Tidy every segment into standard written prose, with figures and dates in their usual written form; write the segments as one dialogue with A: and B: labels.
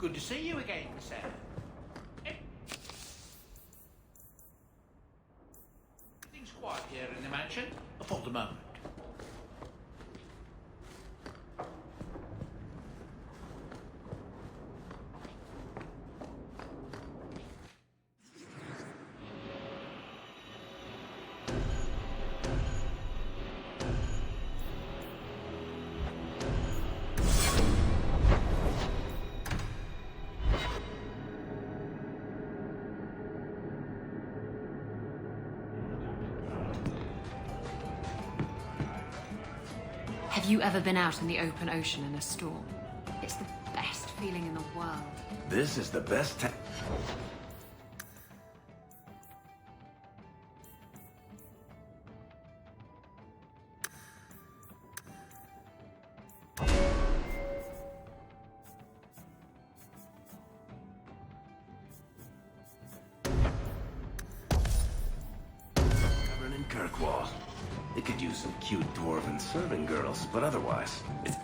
A: Good to see you again, sir. Everything's quiet here in the mansion for the moment.
B: Have you ever been out in the open ocean in a storm? It's the best feeling in the world.
C: This is the best time. In Kirkwall. It could use some cute dwarven serving girls, but otherwise, it's...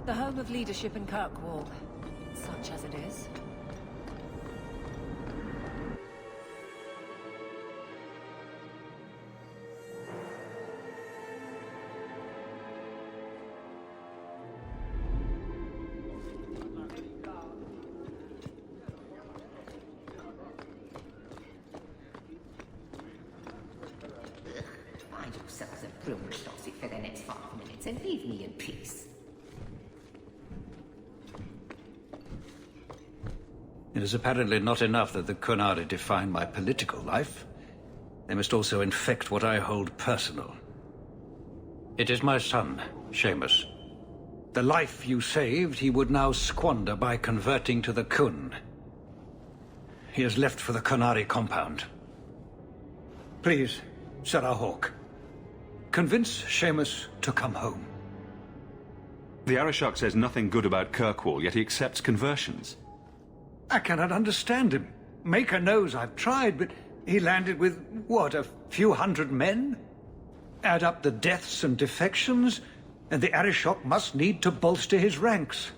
D: The home of leadership in Kirkwall, such as it is.
E: Find yourselves a broom closet for the next 5 minutes and leave me in peace.
F: It is apparently not enough that the Qunari define my political life. They must also infect what I hold personal. It is my son, Seamus. The life you saved, he would now squander by converting to the Qun. He has left for the Qunari compound. Please, Sarah Hawke, convince Seamus to come home.
G: The Arishok says nothing good about Kirkwall, yet he accepts conversions.
F: I cannot understand him. Maker knows I've tried, but he landed with, what, a few hundred men? Add up the deaths and defections, and the Arishok must need to bolster his ranks.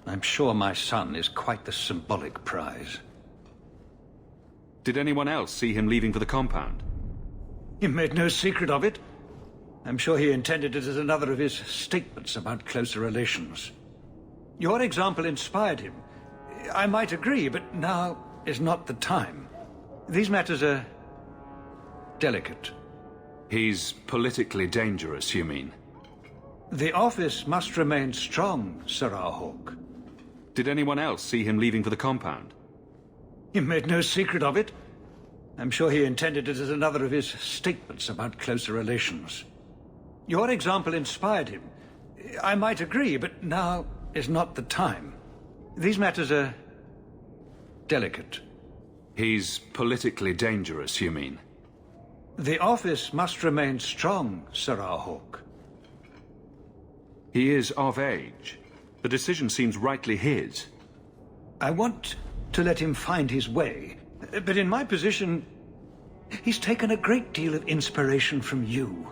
F: I'm sure my son is quite the symbolic prize.
G: Did anyone else see him leaving for the compound?
F: He made no secret of it. I'm sure he intended it as another of his statements about closer relations. Your example inspired him. I might agree, but now is not the time. These matters are delicate.
G: He's politically dangerous, you mean?
F: The office must remain strong, Sir Hawke.
G: Did anyone else see him leaving for the compound?
F: He made no secret of it. I'm sure he intended it as another of his statements about closer relations. Your example inspired him. I might agree, but now is not the time. These matters are delicate.
G: He's politically dangerous, you mean?
F: The office must remain strong, Sir Hawke.
G: He is of age. The decision seems rightly his.
F: I want to let him find his way, but in my position, he's taken a great deal of inspiration from you.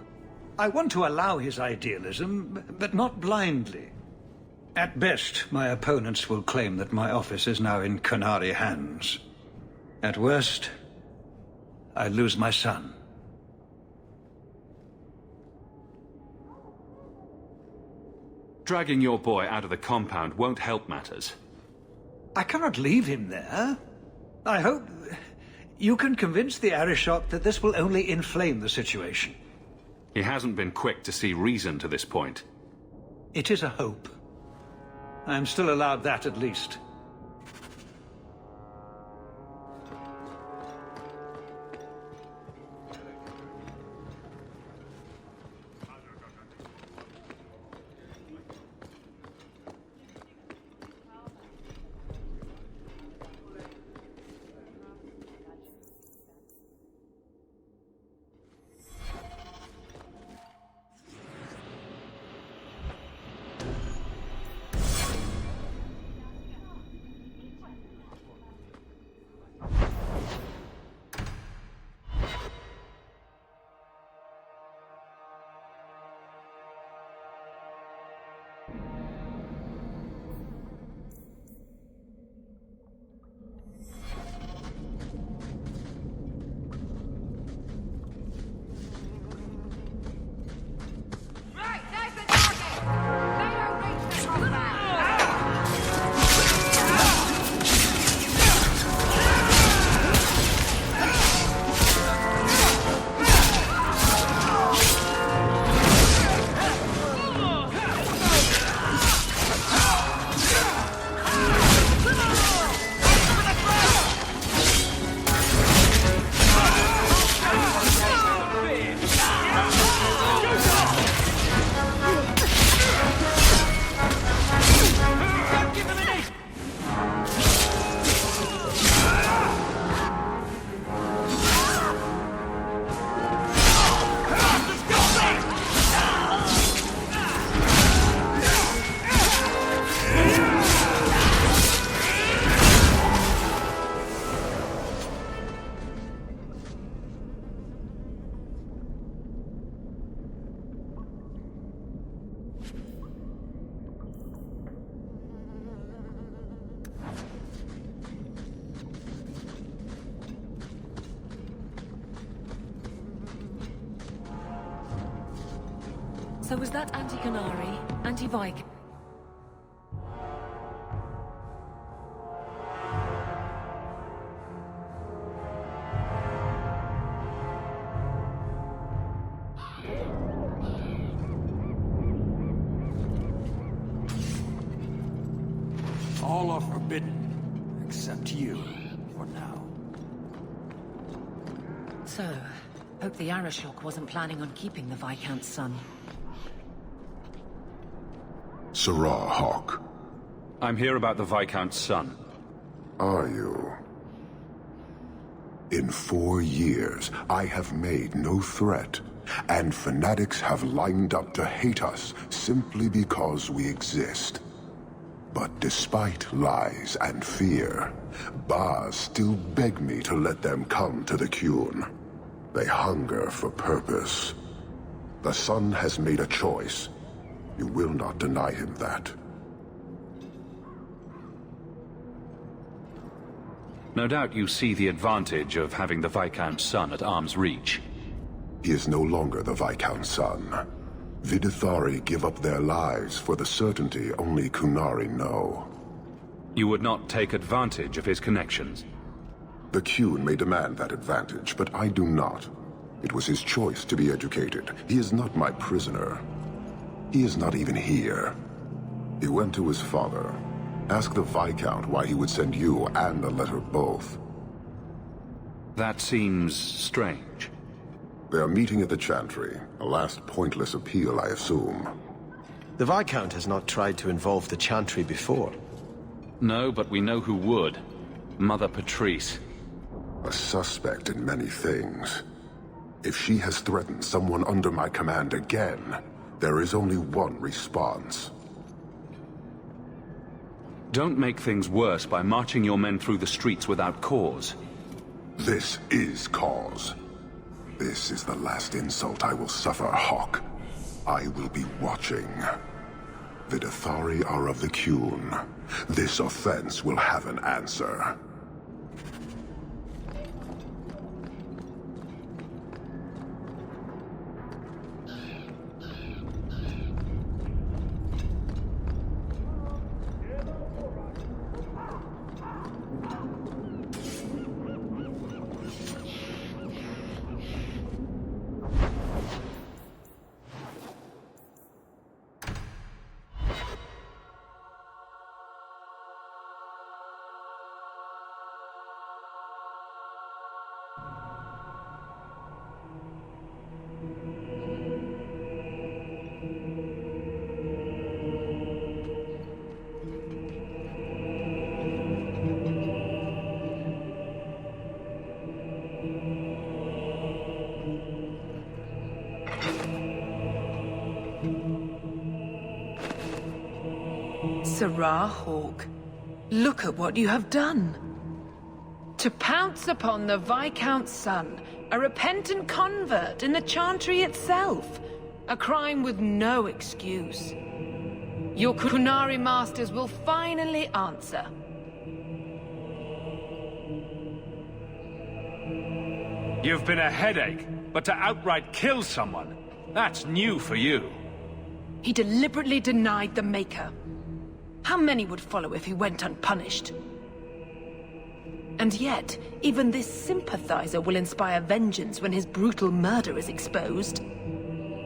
F: I want to allow his idealism, but not blindly. At best, my opponents will claim that my office is now in Qunari hands. At worst, I lose my son.
G: Dragging your boy out of the compound won't help matters.
F: I cannot leave him there. I hope you can convince the Arishok that this will only inflame the situation.
G: He hasn't been quick to see reason to this point.
F: It is a hope. I am still allowed that, at least.
D: So was that anti-Qunari, anti-Viking?
H: All are forbidden, except you, for now.
D: So, hope the Arishok wasn't planning on keeping the Viscount's son.
I: Sir Hawke.
G: I'm here about the Viscount's son.
I: Are you? In 4 years, I have made no threat And fanatics have lined up to hate us simply because we exist. But despite lies and fear, Bars still beg me to let them come to the Qun. They hunger for purpose. The Sun has made a choice. You will not deny him that.
G: No doubt you see the advantage of having the Viscount's son at arm's reach.
I: He is no longer the Viscount's son. Vidithari give up their lives for the certainty only Qunari know.
G: You would not take advantage of his connections?
I: The Qun may demand that advantage, but I do not. It was his choice to be educated. He is not my prisoner. He is not even here. He went to his father. Ask the Viscount why he would send you and a letter both.
G: That seems strange.
I: They are meeting at the Chantry. A last pointless appeal, I assume.
J: The Viscount has not tried to involve the Chantry before.
G: No, but we know who would. Mother Petrice.
I: A suspect in many things. If she has threatened someone under my command again, there is only one response.
G: Don't make things worse by marching your men through the streets without cause.
I: This is cause. This is the last insult I will suffer, Hawke. I will be watching. Vidithari are of the Qun. This offense will have an answer.
K: Sirrah Hawke, look at what you have done. To pounce upon the Viscount's son, a repentant convert in the Chantry itself, a crime with no excuse. Your Qunari masters will finally answer.
L: You've been a headache, but to outright kill someone, that's new for you.
K: He deliberately denied the Maker. How many would follow if he went unpunished? And yet, even this sympathizer will inspire vengeance when his brutal murder is exposed.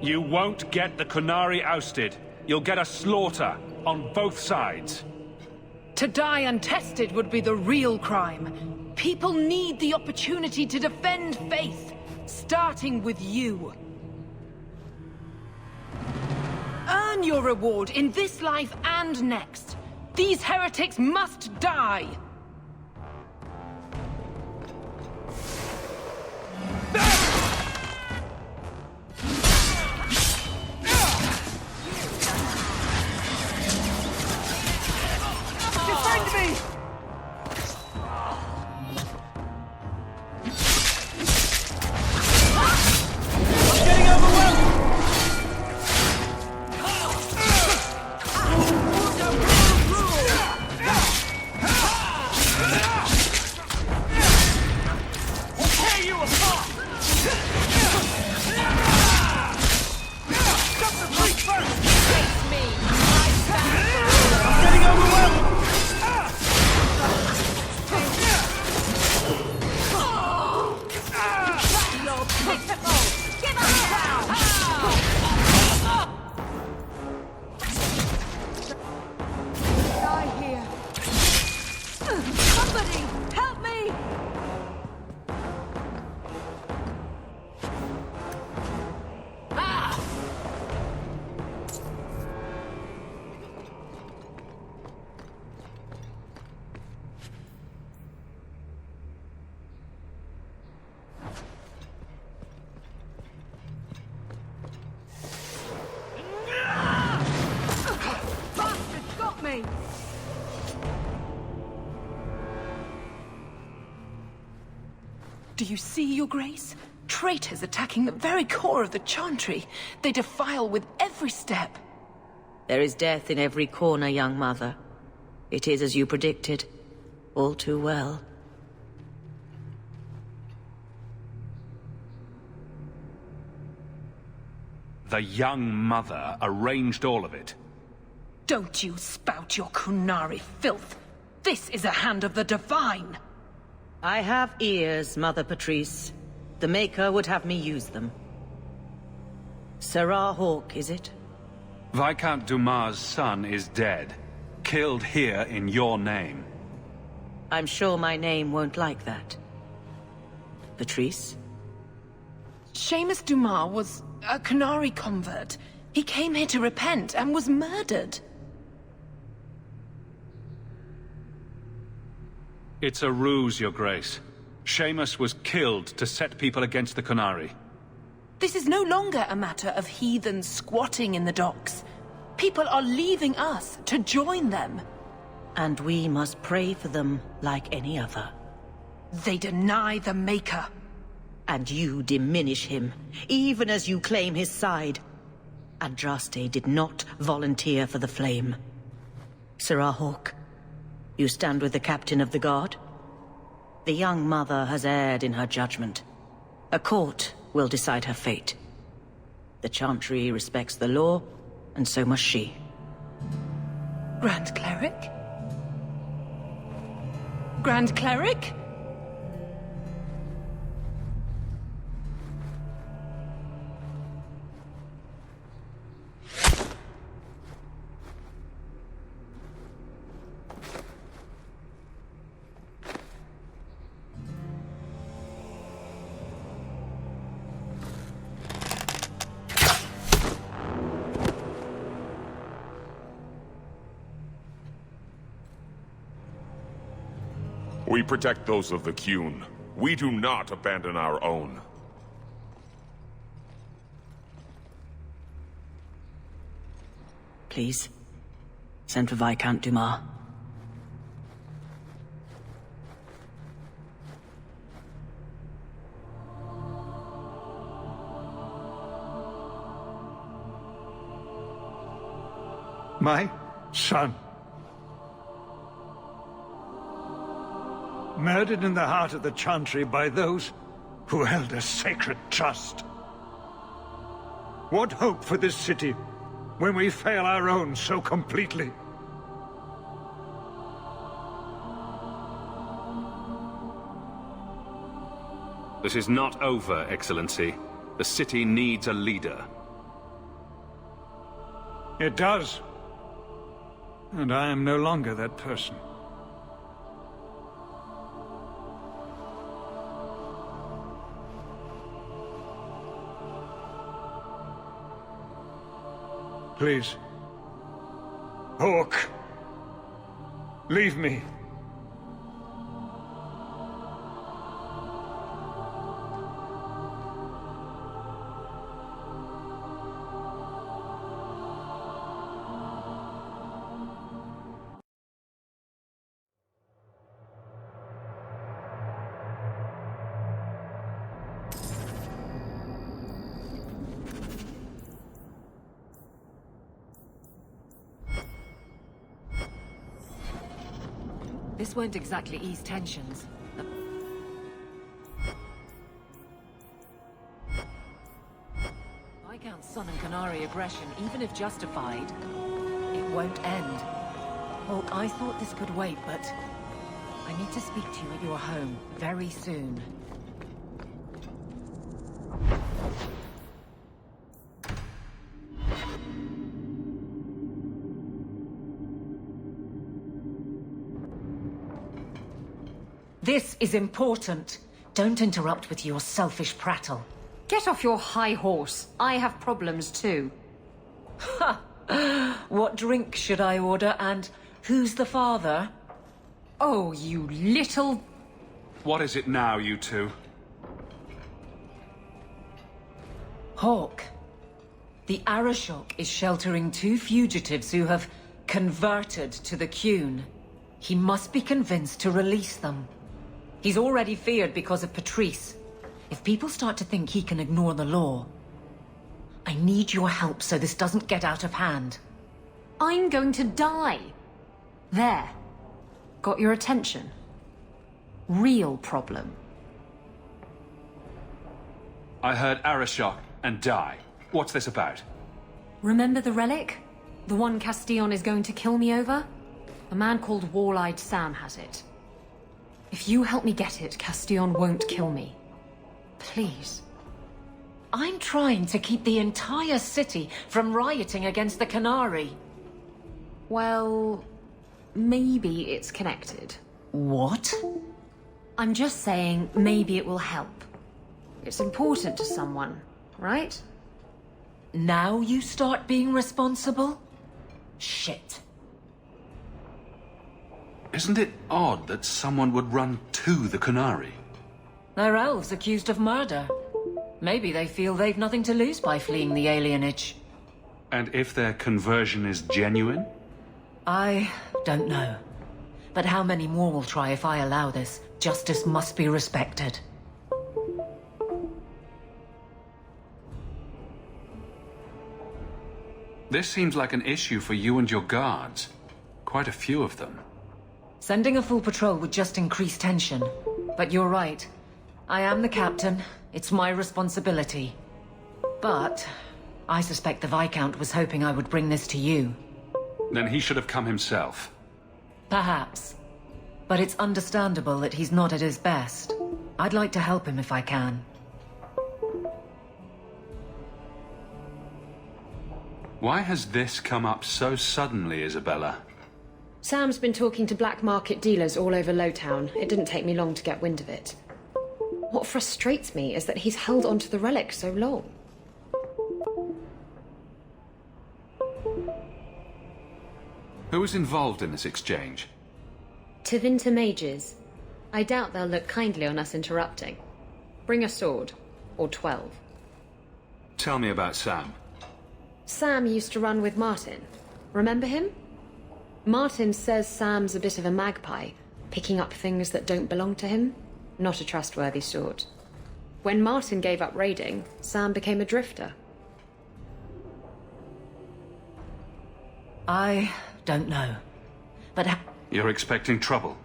L: You won't get the Qunari ousted. You'll get a slaughter on both sides.
K: To die untested would be the real crime. People need the opportunity to defend faith, starting with you. Earn your reward in this life and next. These heretics must die!
M: Defend me! I'm getting overwhelmed!
K: Do you see, Your Grace? Traitors attacking the very core of the Chantry. They defile with every step.
D: There is death in every corner, young mother. It is as you predicted. All too well.
L: The young mother arranged all of it.
K: Don't you spout your Qunari filth. This is a hand of the divine.
D: I have ears, Mother Petrice. The Maker would have me use them. Sirrah Hawke, is it?
L: Viscount Dumas' son is dead. Killed here in your name.
D: I'm sure my name won't like that. Petrice?
K: Seamus Dumas was a Qunari convert. He came here to repent and was murdered.
L: It's a ruse, Your Grace. Seamus was killed to set people against the Qunari.
K: This is no longer a matter of heathens squatting in the docks. People are leaving us to join them.
D: And we must pray for them like any other.
K: They deny the Maker.
D: And you diminish him, even as you claim his side. Andraste did not volunteer for the flame. Sirrah Hawke, you stand with the captain of the guard? The young mother has erred in her judgment. A court will decide her fate. The Chantry respects the law, and so must she.
K: Grand Cleric? Grand Cleric?
N: We protect those of the Qun. We do not abandon our own.
D: Please, send for Viscount Dumas.
O: My son. Murdered in the heart of the Chantry by those who held a sacred trust. What hope for this city when we fail our own so completely?
G: This is not over, Excellency. The city needs a leader.
O: It does. And I am no longer that person. Please. Hawke. Leave me.
D: This won't exactly ease tensions. Viscount's son and Qunari aggression, even if justified, it won't end. Hawke, I thought this could wait, but I need to speak to you at your home very soon. This is important. Don't interrupt with your selfish prattle.
B: Get off your high horse. I have problems too.
D: Ha! What drink should I order, and who's the father?
B: Oh, you little...
L: What is it now, you two?
D: Hawke. The Arishok is sheltering 2 fugitives who have converted to the Qun. He must be convinced to release them.
P: He's already feared because of Petrice. If people start to think he can ignore the law, I need your help so this doesn't get out of hand.
B: I'm going to die. There. Got your attention? Real problem.
L: I heard Arashok and die. What's this about?
B: Remember the relic? The one Castillon is going to kill me over? A man called Wall-Eyed Sam has it. If you help me get it, Castillon won't kill me. Please.
P: I'm trying to keep the entire city from rioting against the Qunari.
B: Well, maybe it's connected.
P: What?
B: I'm just saying maybe it will help. It's important to someone, right?
P: Now you start being responsible? Shit.
G: Isn't it odd that someone would run to the Qunari?
P: They're elves accused of murder. Maybe they feel they've nothing to lose by fleeing the alienage.
G: And if their conversion is genuine?
P: I don't know. But how many more will try if I allow this? Justice must be respected.
G: This seems like an issue for you and your guards. Quite a few of them.
P: Sending a full patrol would just increase tension. But you're right. I am the captain. It's my responsibility. But I suspect the Viscount was hoping I would bring this to you.
G: Then he should have come himself.
P: Perhaps. But it's understandable that he's not at his best. I'd like to help him if I can.
G: Why has this come up so suddenly, Isabella?
B: Sam's been talking to black market dealers all over Lowtown. It didn't take me long to get wind of it. What frustrates me is that he's held onto the relic so long.
G: Who was involved in this exchange?
B: Tevinter mages. I doubt they'll look kindly on us interrupting. Bring a sword. Or 12.
G: Tell me about Sam.
B: Sam used to run with Martin. Remember him? Martin says Sam's a bit of a magpie, picking up things that don't belong to him. Not a trustworthy sort. When Martin gave up raiding, Sam became a drifter.
P: I don't know. But
G: you're expecting trouble?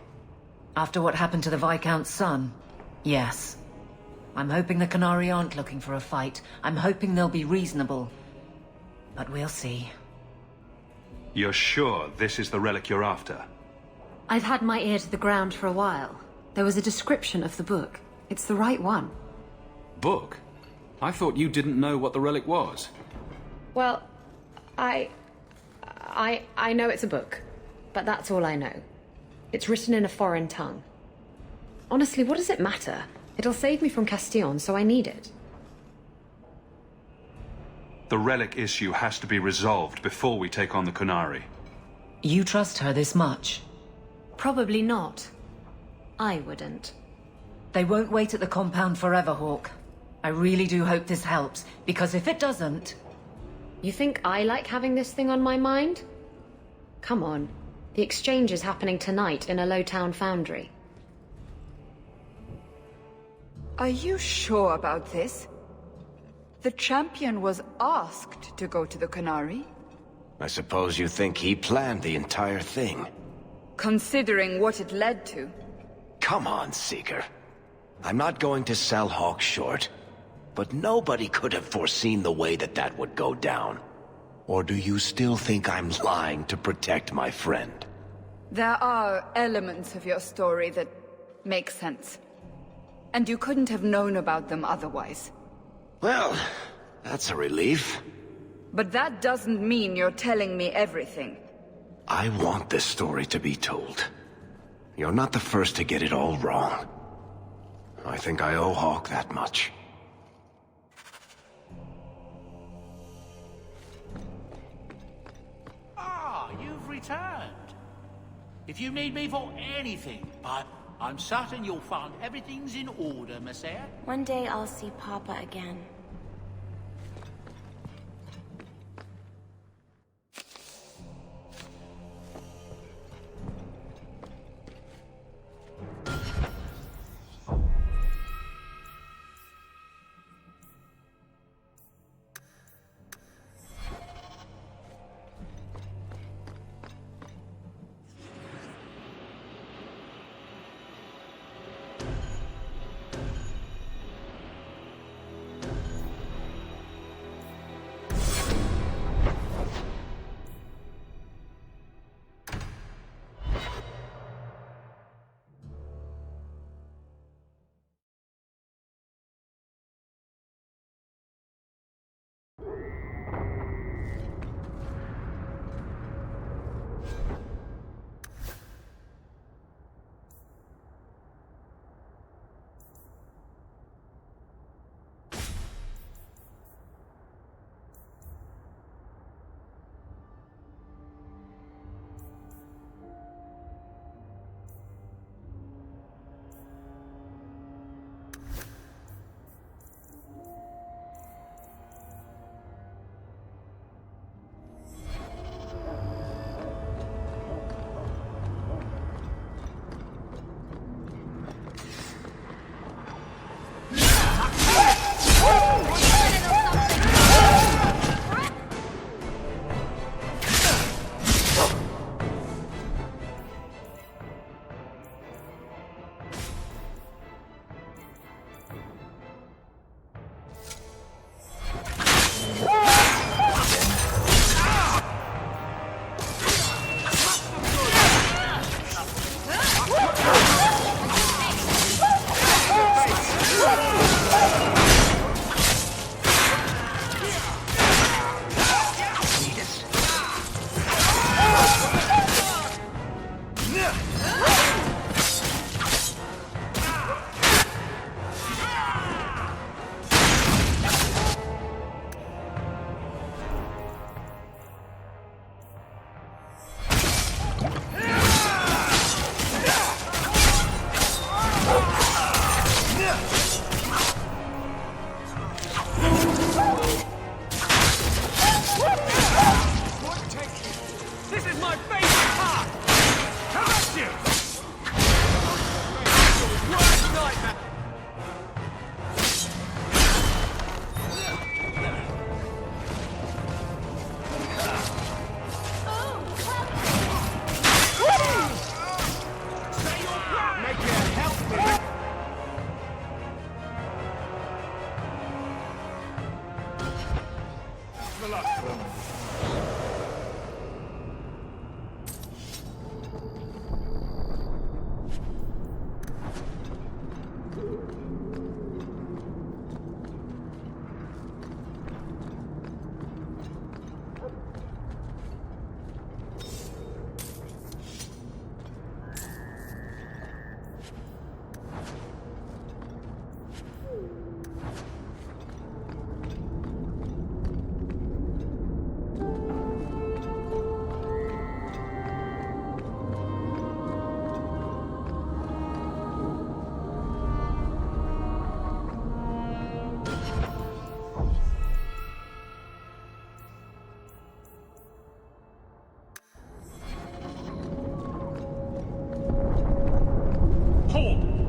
P: After what happened to the Viscount's son, yes. I'm hoping the Qunari aren't looking for a fight. I'm hoping they'll be reasonable. But we'll see.
G: You're sure this is the relic you're after?
B: I've had my ear to the ground for a while. There was a description of the book. It's the right one.
G: Book? I thought you didn't know what the relic was.
B: Well, I know it's a book, but that's all I know. It's written in a foreign tongue. Honestly, what does it matter? It'll save me from Castillon, so I need it.
G: The relic issue has to be resolved before we take on the Qunari.
P: You trust her this much?
B: Probably not. I wouldn't.
P: They won't wait at the compound forever, Hawke. I really do hope this helps, because if it doesn't...
B: You think I like having this thing on my mind? Come on. The exchange is happening tonight in a Lowtown foundry.
Q: Are you sure about this? The champion was asked to go to the Qunari.
C: I suppose you think he planned the entire thing.
Q: Considering what it led to.
C: Come on, Seeker. I'm not going to sell Hawke short, but nobody could have foreseen the way that would go down. Or do you still think I'm lying to protect my friend?
Q: There are elements of your story that make sense. And you couldn't have known about them otherwise.
C: Well, that's a relief.
Q: But that doesn't mean you're telling me everything.
C: I want this story to be told. You're not the first to get it all wrong. I think I owe Hawke that much.
A: Ah, you've returned. If you need me for anything, I'm certain you'll find everything's in order, Messiah.
R: One day I'll see Papa again.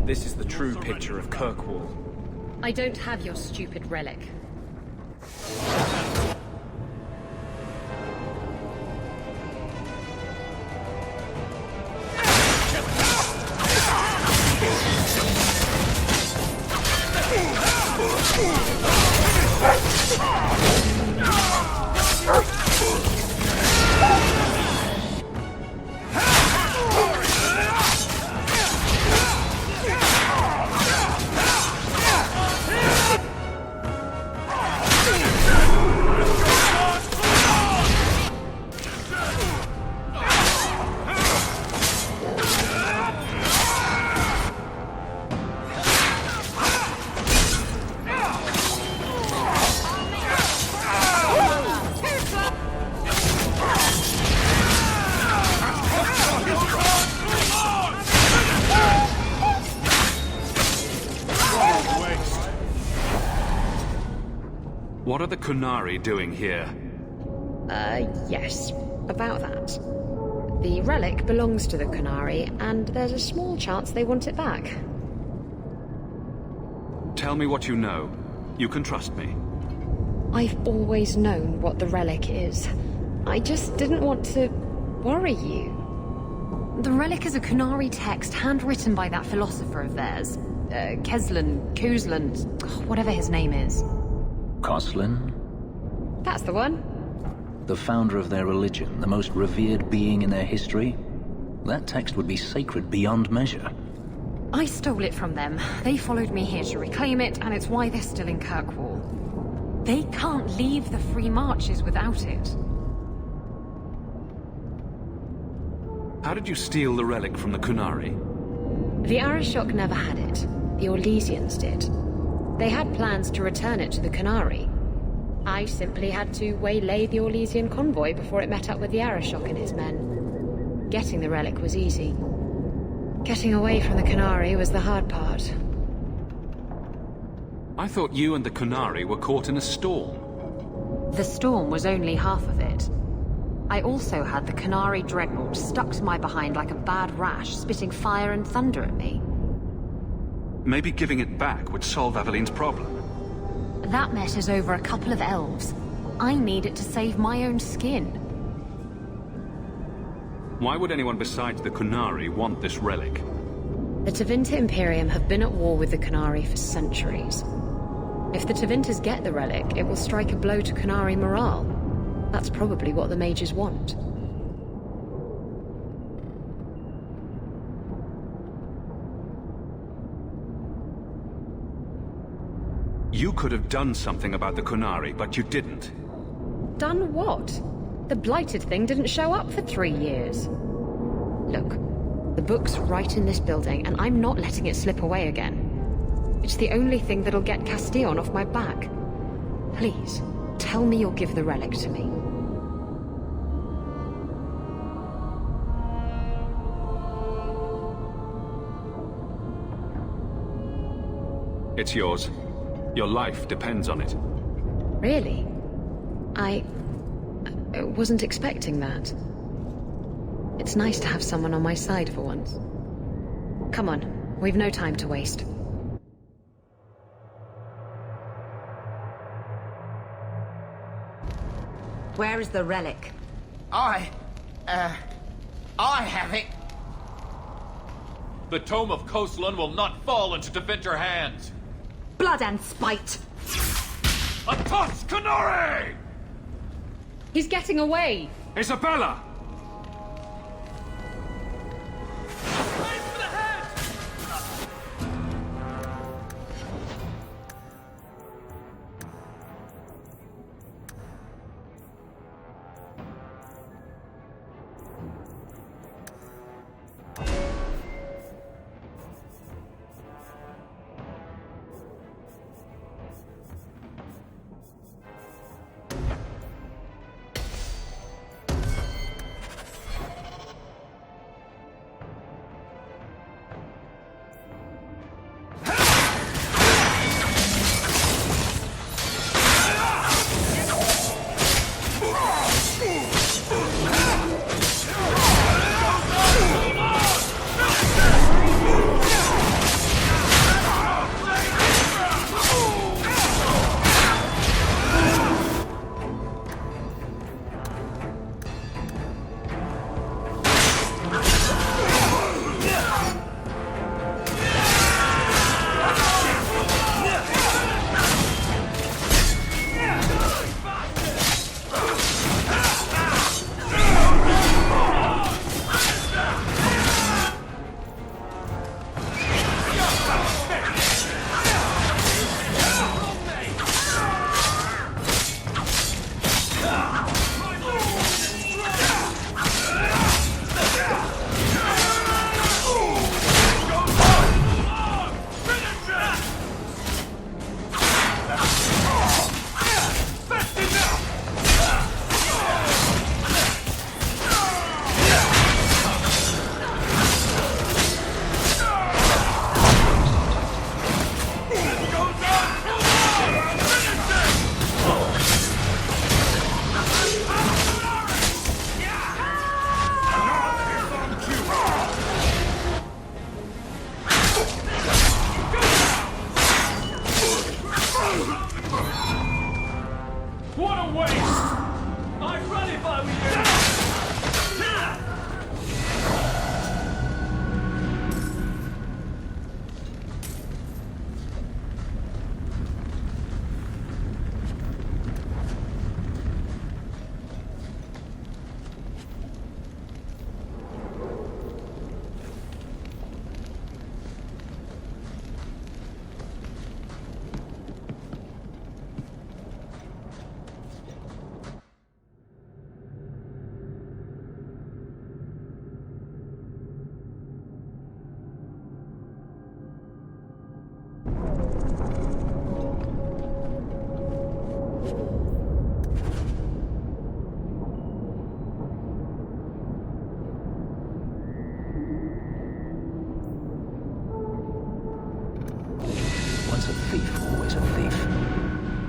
S: This is the true picture of Kirkwall.
B: I don't have your stupid relic.
G: What are the Qunari doing here?
B: Yes. About that. The relic belongs to the Qunari, and there's a small chance they want it back.
G: Tell me what you know. You can trust me.
B: I've always known what the relic is. I just didn't want to worry you. The relic is a Qunari text handwritten by that philosopher of theirs. Kuzlan, whatever his name is.
T: Koslin?
B: That's the one.
T: The founder of their religion, the most revered being in their history? That text would be sacred beyond measure.
B: I stole it from them. They followed me here to reclaim it, and it's why they're still in Kirkwall. They can't leave the Free Marches without it.
G: How did you steal the relic from the Qunari?
B: The Arishok never had it. The Orlesians did. They had plans to return it to the Qunari. I simply had to waylay the Orlesian convoy before it met up with the Arishok and his men. Getting the relic was easy. Getting away from the Qunari was the hard part.
G: I thought you and the Qunari were caught in a storm.
B: The storm was only half of it. I also had the Qunari dreadnought stuck to my behind like a bad rash, spitting fire and thunder at me.
G: Maybe giving it back would solve Aveline's problem.
B: That matters over a couple of elves. I need it to save my own skin.
G: Why would anyone besides the Qunari want this relic?
B: The Tevinter Imperium have been at war with the Qunari for centuries. If the Tevinters get the relic, it will strike a blow to Qunari morale. That's probably what the mages want.
G: You could have done something about the Qunari, but you didn't.
B: Done what? The blighted thing didn't show up for 3 years. Look, the book's right in this building, and I'm not letting it slip away again. It's the only thing that'll get Castillon off my back. Please, tell me you'll give the relic to me.
G: It's yours. Your life depends on it.
B: Really? I wasn't expecting that. It's nice to have someone on my side for once. Come on, we've no time to waste.
E: Where is the relic?
A: I have it.
U: The Tome of Koslin will not fall into Tevinter hands.
E: Blood and spite!
U: A toss, Qunari!
B: He's getting away!
L: Isabella!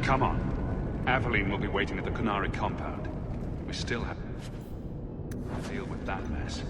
L: Come on. Aveline will be waiting at the Qunari compound. We still have to deal with that mess.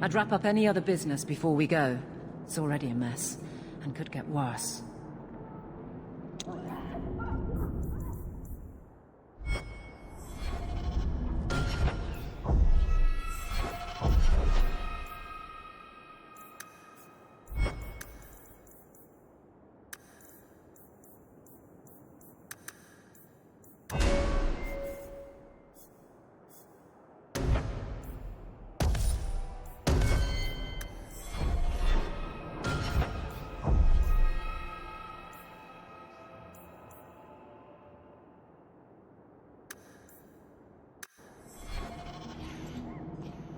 P: I'd wrap up any other business before we go. It's already a mess, and could get worse.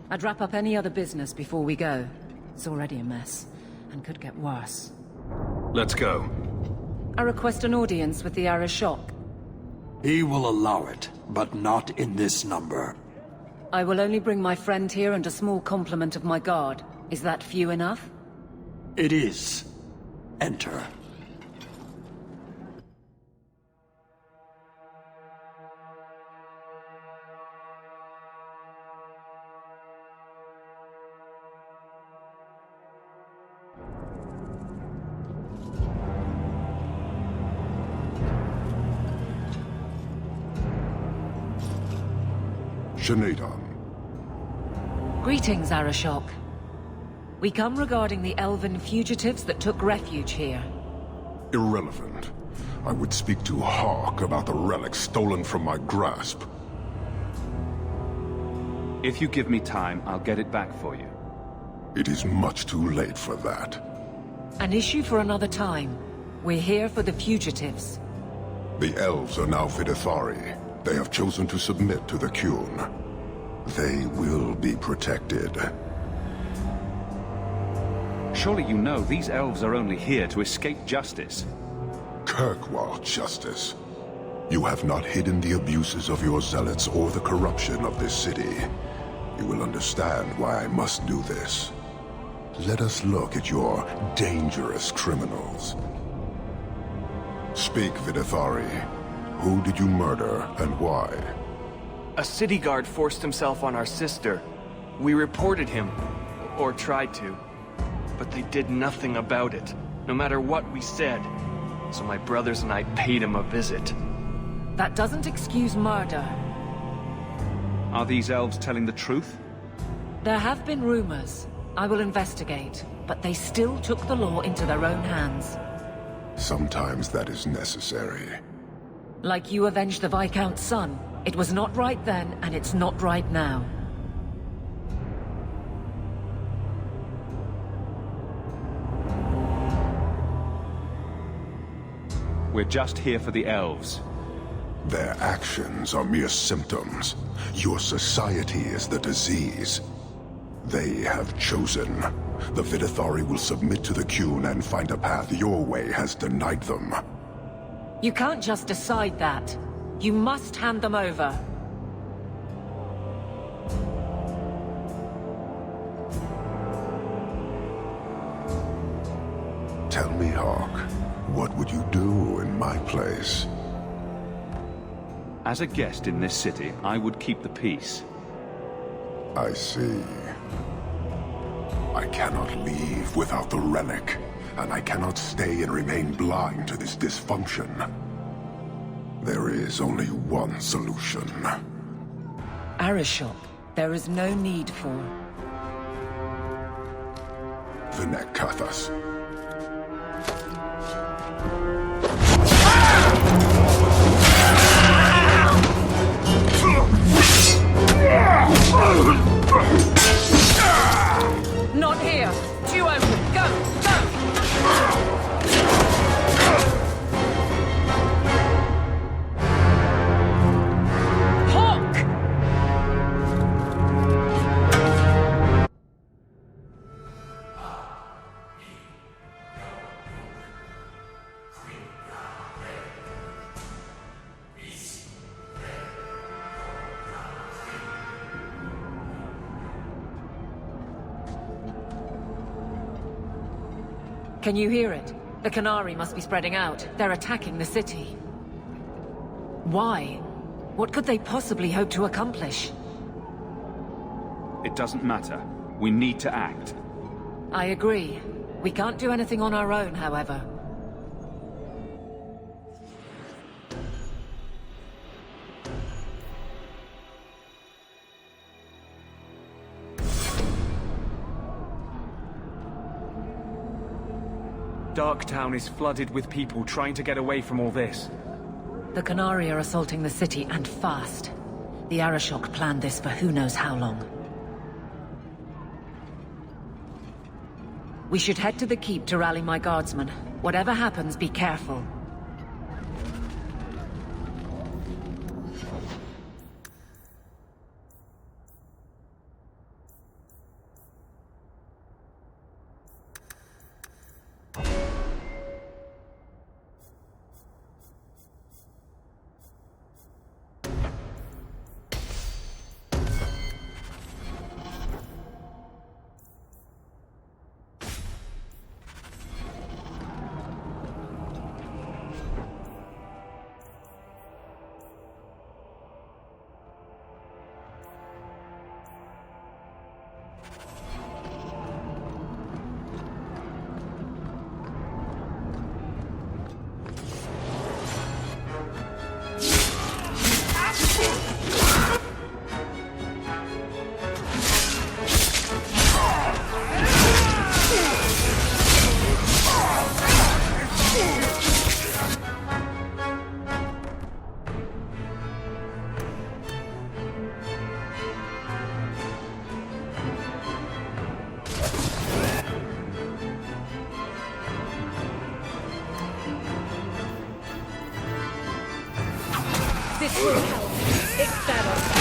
P: I'd wrap up any other business before we go. It's already a mess, and could get worse.
G: Let's go.
P: I request an audience with the Arishok.
H: He will allow it, but not in this number.
P: I will only bring my friend here and a small complement of my guard. Is that few enough?
H: It is. Enter.
P: Greetings, Arishok. We come regarding the elven fugitives that took refuge here.
I: Irrelevant. I would speak to Hawke about the relic stolen from my grasp.
G: If you give me time, I'll get it back for you.
I: It is much too late for that.
P: An issue for another time. We're here for the fugitives.
I: The elves are now Vidithari. They have chosen to submit to the Qun. They will be protected.
G: Surely you know these elves are only here to escape justice.
I: Kirkwall justice. You have not hidden the abuses of your zealots or the corruption of this city. You will understand why I must do this. Let us look at your dangerous criminals. Speak, Vidithari. Who did you murder, and why?
F: A city guard forced himself on our sister. We reported him, or tried to, but they did nothing about it, no matter what we said. So my brothers and I paid him a visit.
P: That doesn't excuse murder.
G: Are these elves telling the truth?
P: There have been rumors. I will investigate, but they still took the law into their own hands.
I: Sometimes that is necessary.
P: Like you avenged the Viscount's son. It was not right then, and it's not right now.
G: We're just here for the elves.
I: Their actions are mere symptoms. Your society is the disease. They have chosen. The Vidithari will submit to the Qun and find a path your way has denied them.
P: You can't just decide that. You must hand them over.
I: Tell me, Hawke, what would you do in my place?
G: As a guest in this city, I would keep the peace.
I: I see. I cannot leave without the relic, and I cannot stay and remain blind to this dysfunction. There is only one solution.
P: Arishok, there is no need for...
I: Vinekathas.
P: Not here! Too open! Go! Go! Hawke! Can you hear it? The Qunari must be spreading out. They're attacking the city. Why? What could they possibly hope to accomplish?
G: It doesn't matter. We need to act.
P: I agree. We can't do anything on our own, however.
S: Darktown is flooded with people trying to get away from all this.
P: The Qunari are assaulting the city, and fast. The Arashok planned this for who knows how long. We should head to the keep to rally my guardsmen. Whatever happens, be careful.
M: This will help. It's better.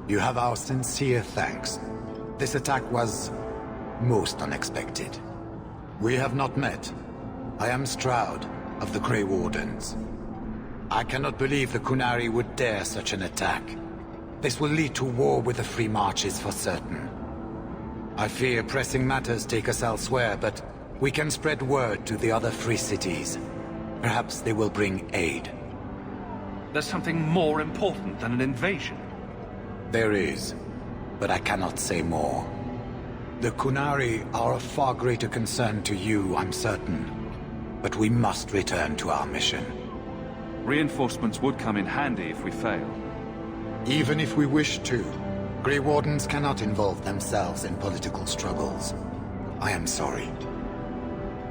J: You have our sincere thanks. This attack was most unexpected. We have not met. I am Stroud of the Grey Wardens. I cannot believe the Qunari would dare such an attack. This will lead to war with the Free Marches for certain. I fear pressing matters take us elsewhere, but we can spread word to the other free cities. Perhaps they will bring aid.
L: There's something more important than an invasion.
J: There is, but I cannot say more. The Qunari are of far greater concern to you, I'm certain. But we must return to our mission.
G: Reinforcements would come in handy if we fail.
J: Even if we wish to, Grey Wardens cannot involve themselves in political struggles. I am sorry.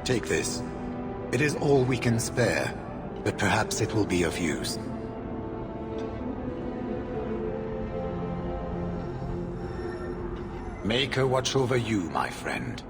J: Take this. It is all we can spare, but perhaps it will be of use. Make her watch over you, my friend.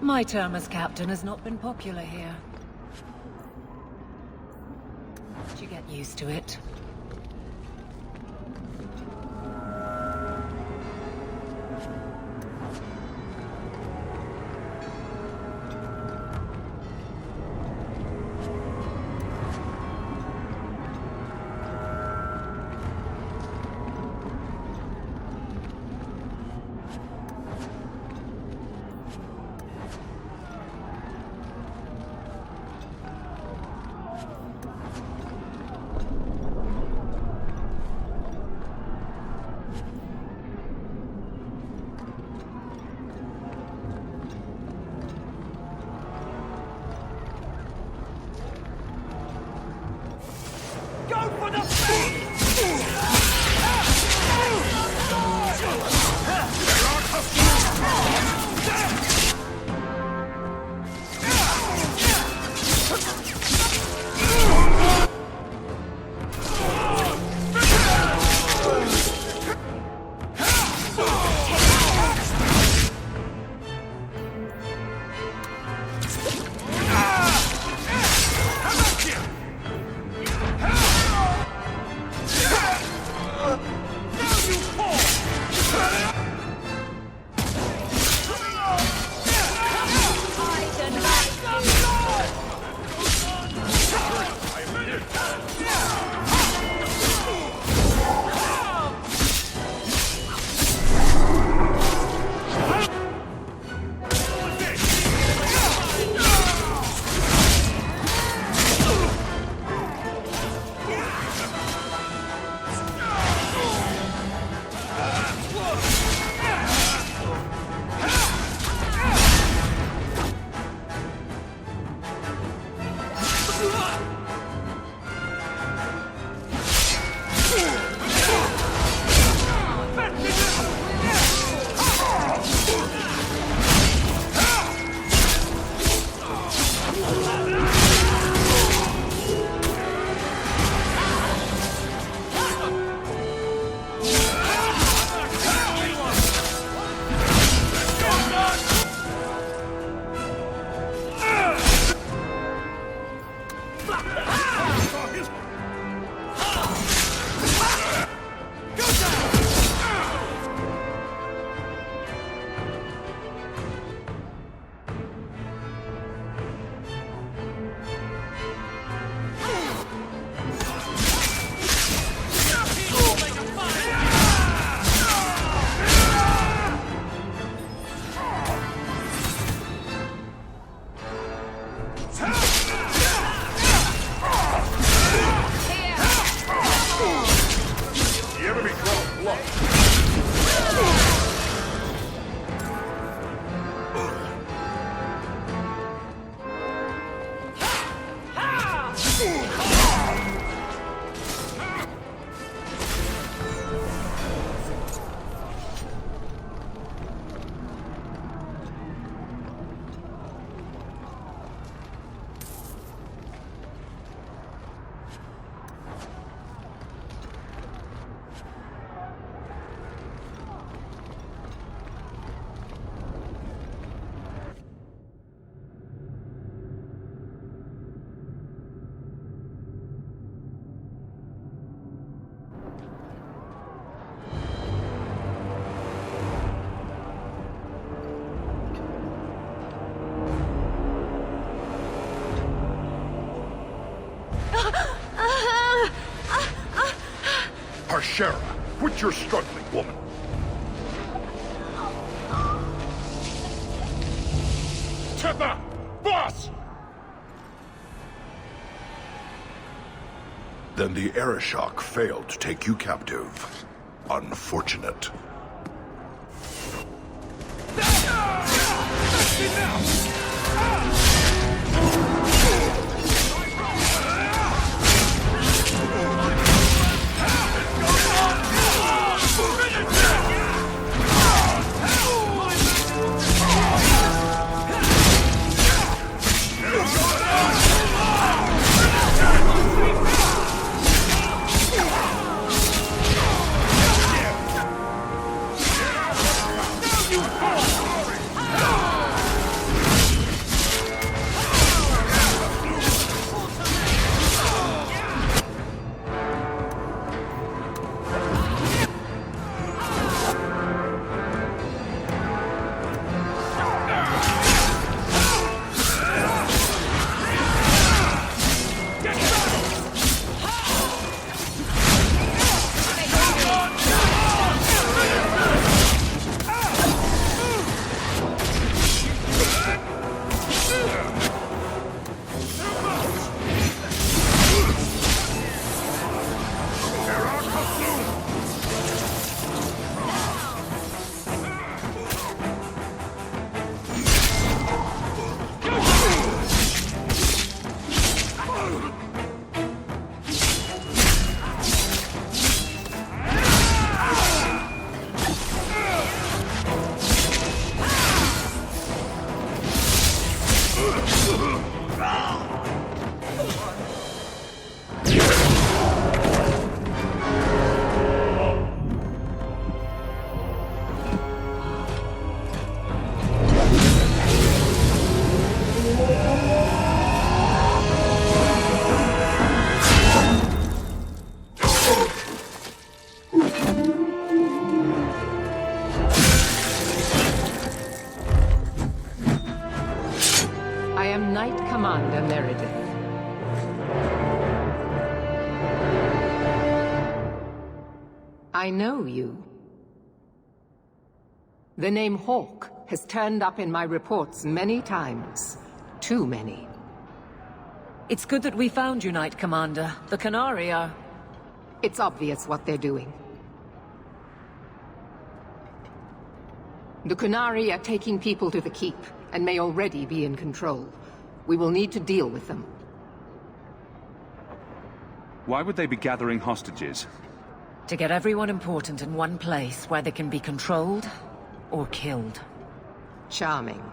P: My term as captain has not been popular here. But you get used to it.
N: Sheriff, quit your struggling, woman. Tether! Boss! Then the Arishok failed to take you captive. Unfortunate.
K: I know you. The name Hawke has turned up in my reports many times. Too many.
P: It's good that we found you, Knight Commander. The Qunari are...
K: It's obvious what they're doing. The Qunari are taking people to the keep, and may already be in control. We will need to deal with them.
L: Why would they be gathering hostages?
P: To get everyone important in one place where they can be controlled or killed.
K: Charming.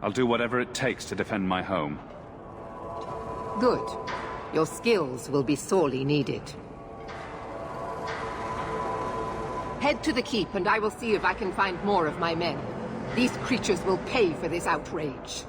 L: I'll do whatever it takes to defend my home.
K: Good. Your skills will be sorely needed. Head to the keep and I will see if I can find more of my men. These creatures will pay for this outrage.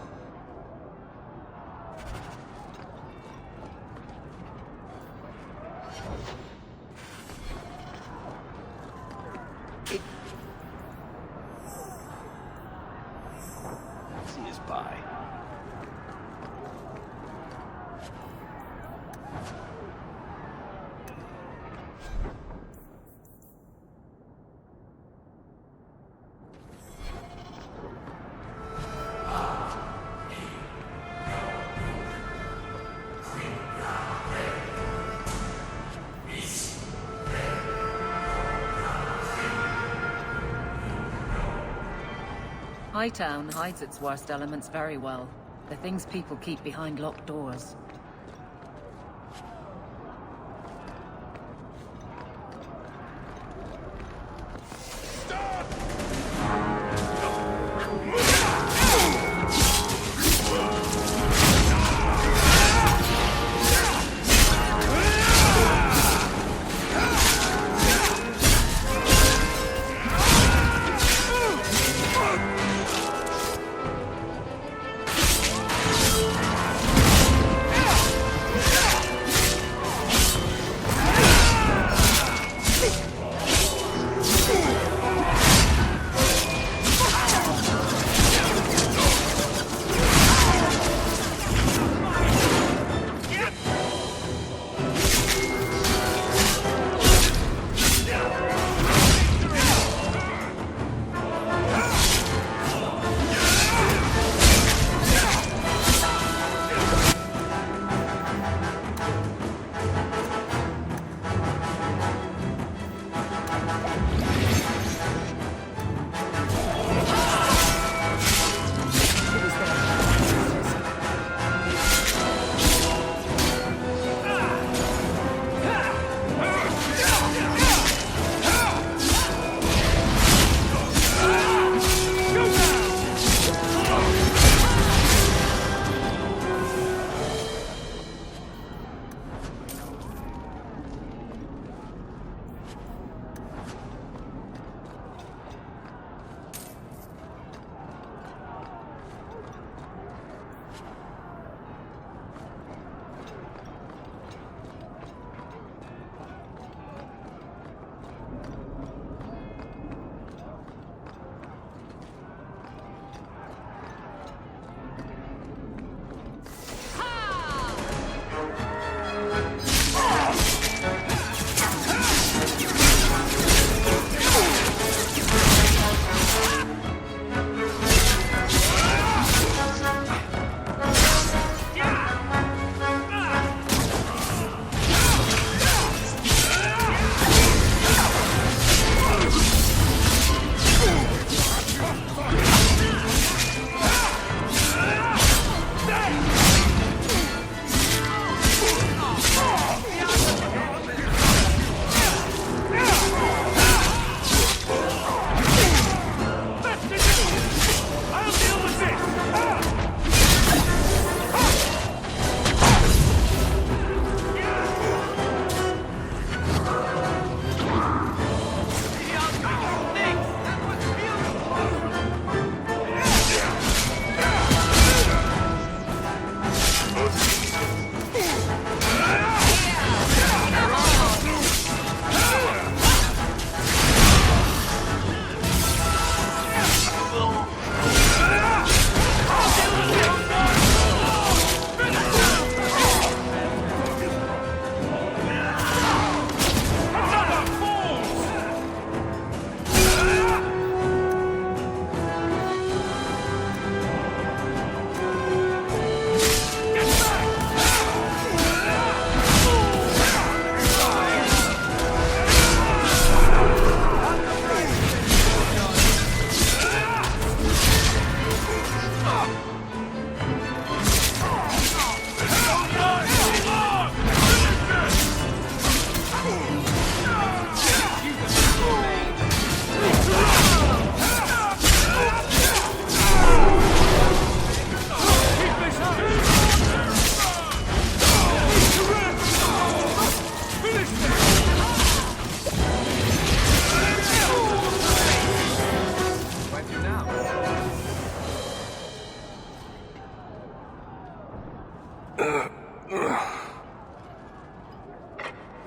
P: Hightown hides its worst elements very well. The things people keep behind locked doors.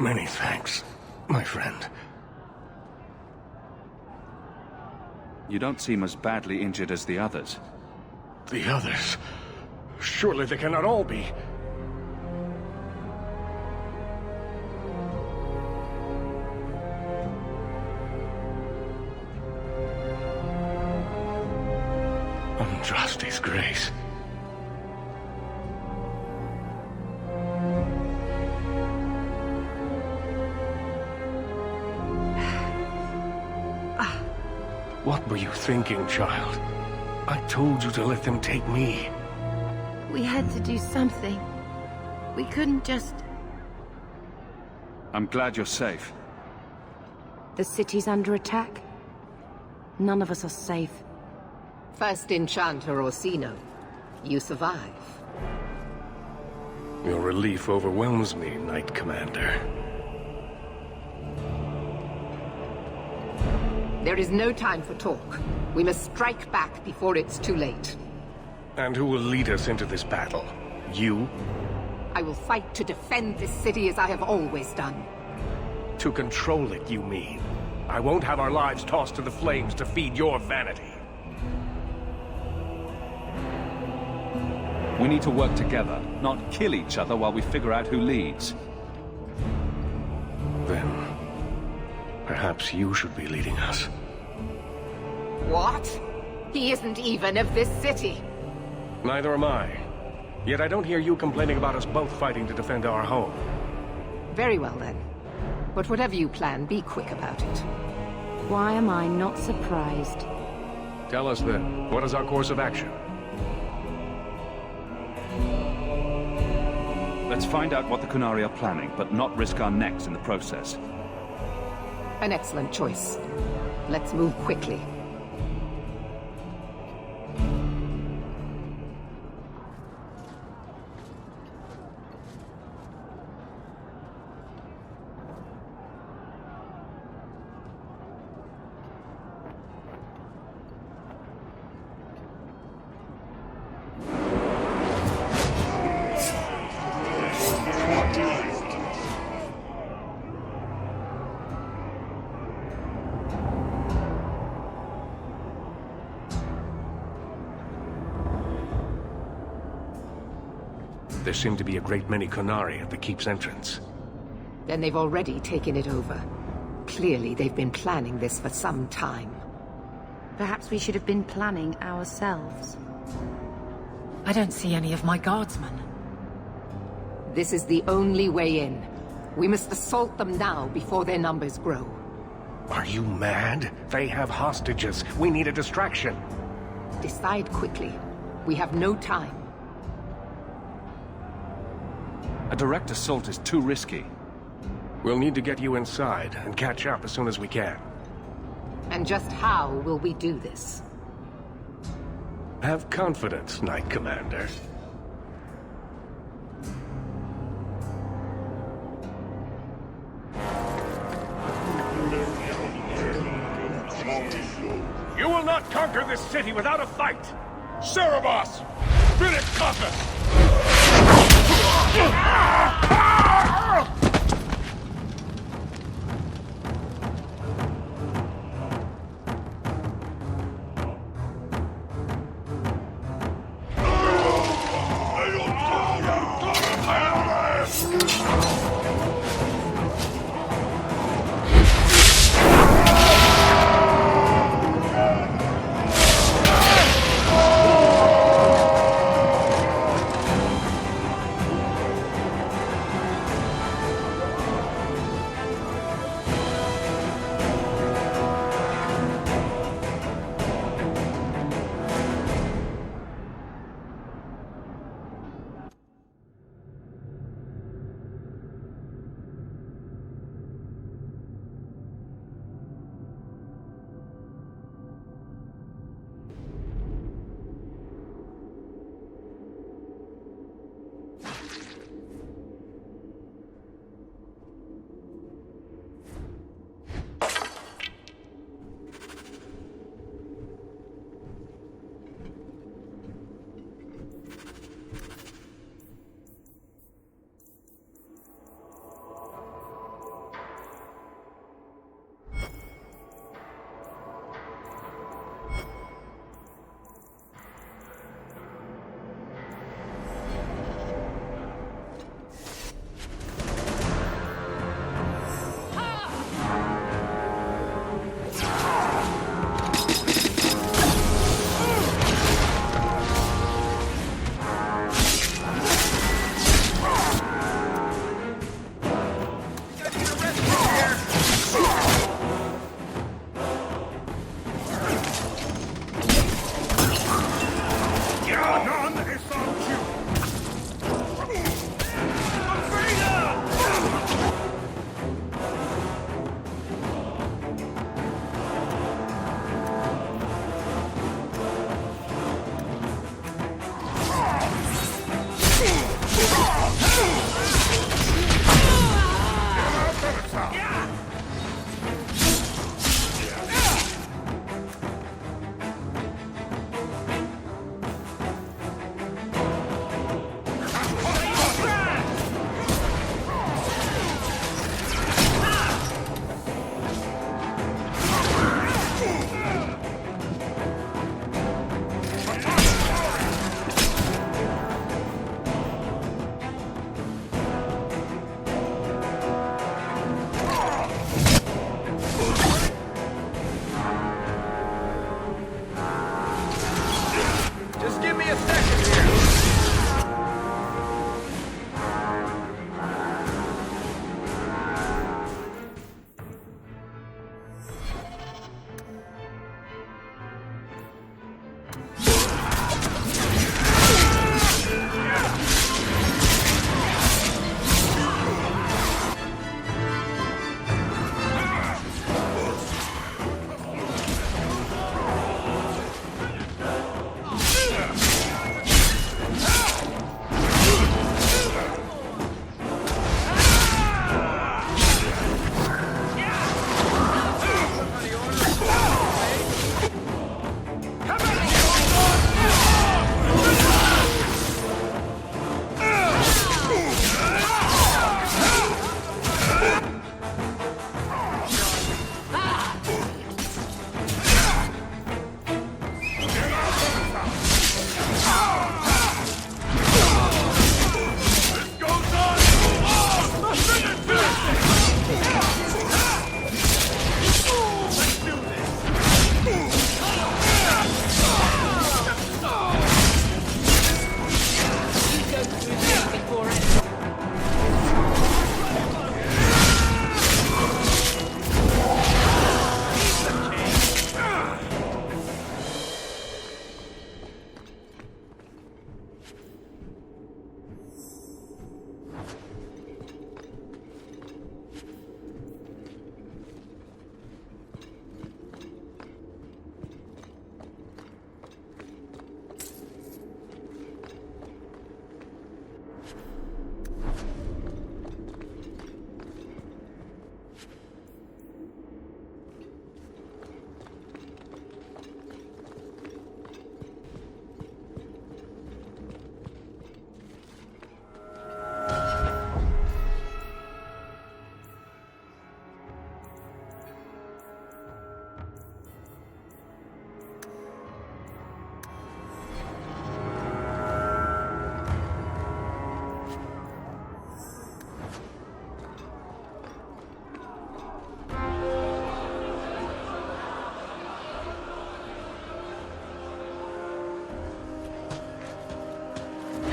O: Many thanks, my friend.
G: You don't seem as badly injured as the others.
O: The others? Surely they cannot all be. Andraste's grace. What were you thinking, child? I told you to let them take me.
R: We had to do something. We couldn't just...
G: I'm glad you're safe.
R: The city's under attack. None of us are safe.
K: First Enchanter Orsino. You survive.
O: Your relief overwhelms me, Knight Commander.
K: There is no time for talk. We must strike back before it's too late.
O: And who will lead us into this battle? You?
K: I will fight to defend this city as I have always done.
O: To control it, you mean? I won't have our lives tossed to the flames to feed your vanity.
G: We need to work together, not kill each other while we figure out who leads.
O: Then, perhaps you should be leading us.
K: What? He isn't even of this city.
O: Neither am I. Yet I don't hear you complaining about us both fighting to defend our home.
K: Very well then. But whatever you plan, be quick about it.
R: Why am I not surprised?
O: Tell us then, what is our course of action?
G: Let's find out what the Qunari are planning, but not risk our necks in the process.
K: An excellent choice. Let's move quickly.
O: There seem to be a great many Qunari at the keep's entrance.
K: Then they've already taken it over. Clearly, they've been planning this for some time.
R: Perhaps we should have been planning ourselves.
P: I don't see any of my guardsmen.
K: This is the only way in. We must assault them now before their numbers grow.
O: Are you mad? They have hostages. We need a distraction.
K: Decide quickly. We have no time.
G: A direct assault is too risky.
O: We'll need to get you inside and catch up as soon as we can.
K: And just how will we do this?
O: Have confidence, Knight Commander. You will not conquer this city without a fight!
N: Cerebos! Finish Compass!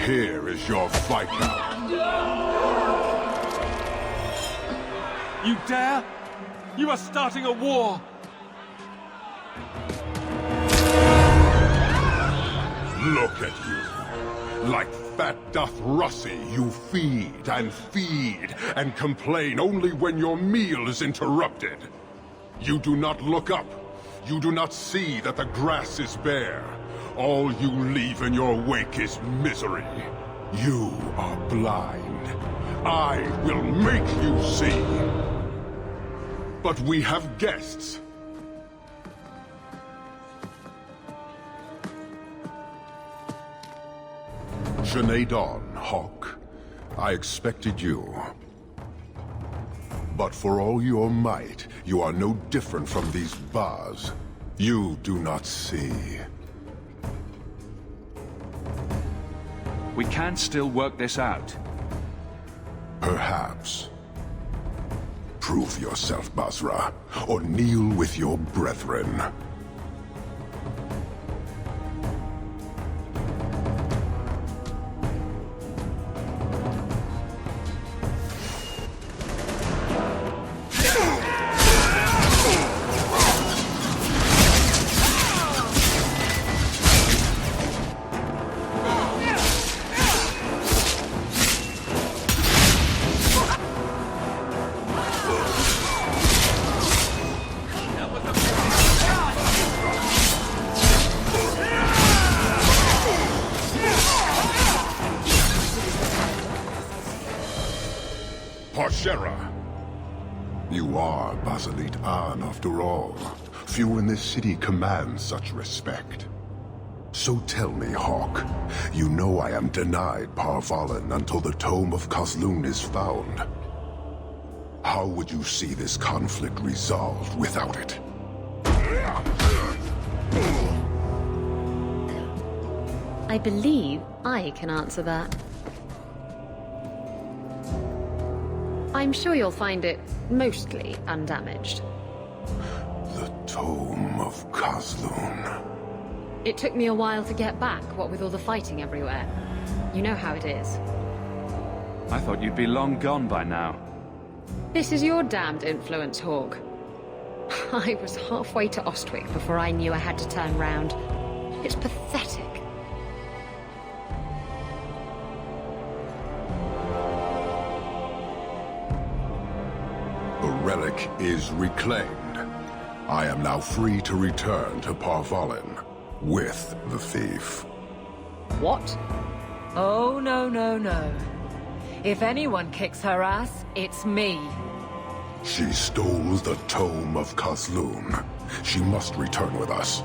I: Here is your Viscount.
S: You dare? You are starting a war!
I: Look at you. Like fat Dothrossi, you feed and complain only when your meal is interrupted. You do not look up. You do not see that the grass is bare. All you leave in your wake is misery. You are blind. I will make you see. But we have guests. Sinead Dawn, Hawke. I expected you. But for all your might, you are no different from these bars. You do not see.
G: We can still work this out.
I: Perhaps. Prove yourself, Basra, or kneel with your brethren. You are Basilit An, after all. Few in this city command such respect. So tell me, Hawke, you know I am denied Parvalen until the Tome of Kozlun is found. How would you see this conflict resolved without it?
B: I believe I can answer that. I'm sure you'll find it mostly undamaged.
I: The Tome of Kozlun.
B: It took me a while to get back, what with all the fighting everywhere. You know how it is.
G: I thought you'd be long gone by now.
B: This is your damned influence, Hawke. I was halfway to Ostwick before I knew I had to turn round. It's pathetic.
I: The relic is reclaimed. I am now free to return to Parvalen with the thief.
B: What?
P: Oh, no, no, no. If anyone kicks her ass, it's me.
I: She stole the Tome of Kozlun. She must return with us.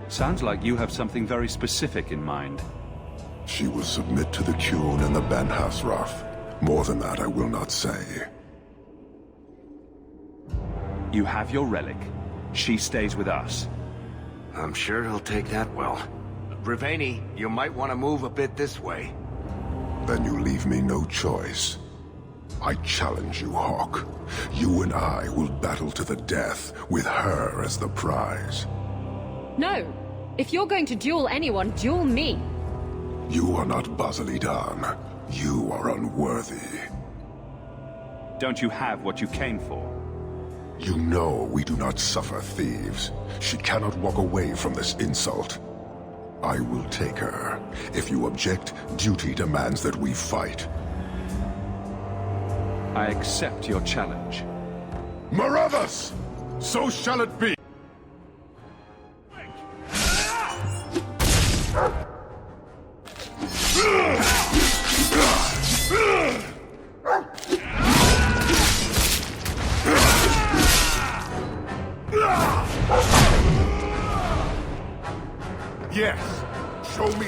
G: Sounds like you have something very specific in mind.
I: She will submit to the Qun and the Ben-Hassrath. More than that, I will not say.
G: You have your relic. She stays with us.
C: I'm sure he'll take that well. Riveni, you might want to move a bit this way.
I: Then you leave me no choice. I challenge you, Hawke. You and I will battle to the death, with her as the prize.
B: No! If you're going to duel anyone, duel me!
I: You are not Basilit An. You are unworthy.
G: Don't you have what you came for?
I: You know we do not suffer thieves. She cannot walk away from this insult. I will take her. If you object, duty demands that we fight.
G: I accept your challenge.
I: Marathas! So shall it be! Yes! Show me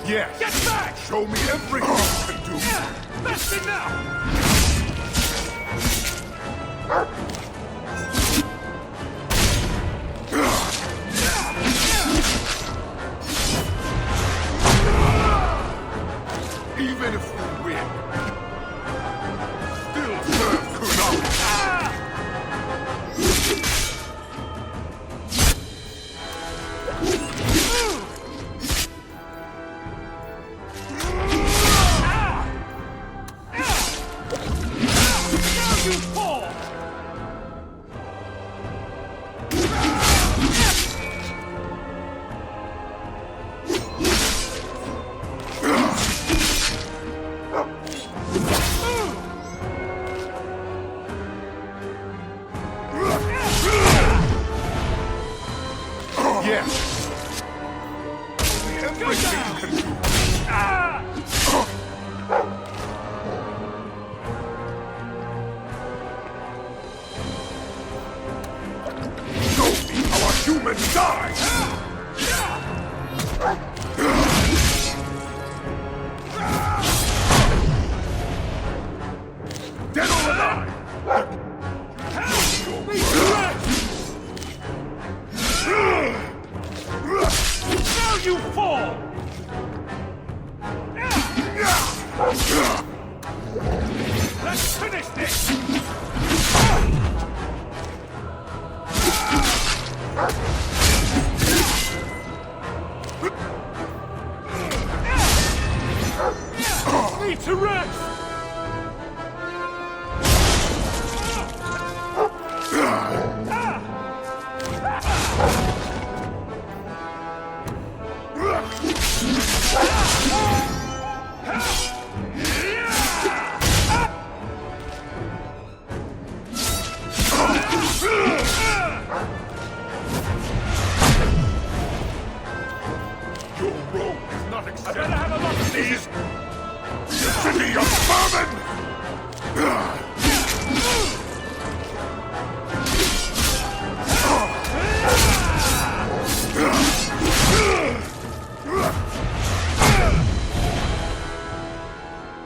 N: Yes.
S: Get back!
N: Show me everything you can do.
S: That's enough!
N: Even if you win, still serve Qunari.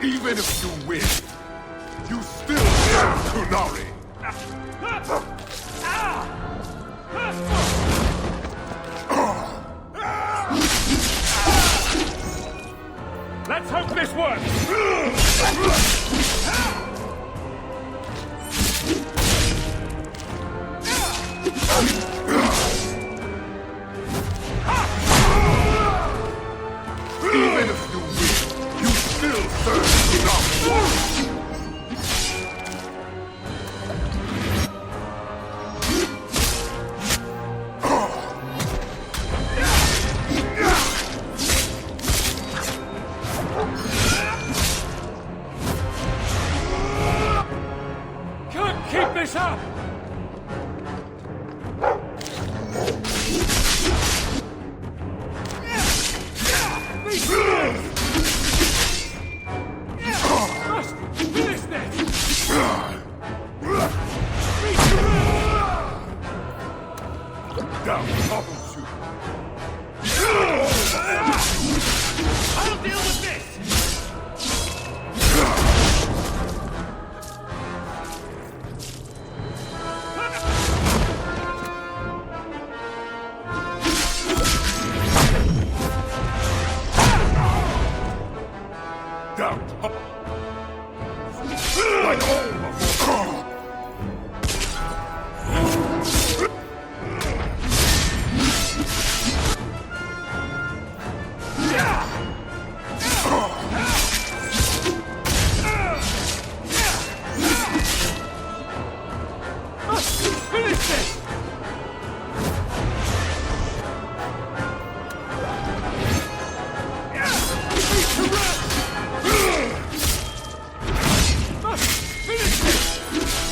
N: Even if you win, you still serve Qunari.
S: Let's hope this works!
N: Even if you win, you still serve Qunari.
S: Can't keep this up! Must finish this!
N: Down, troubleshoot.
S: I'll deal with this!
N: Down, like all before.
S: Finish this! Finish this!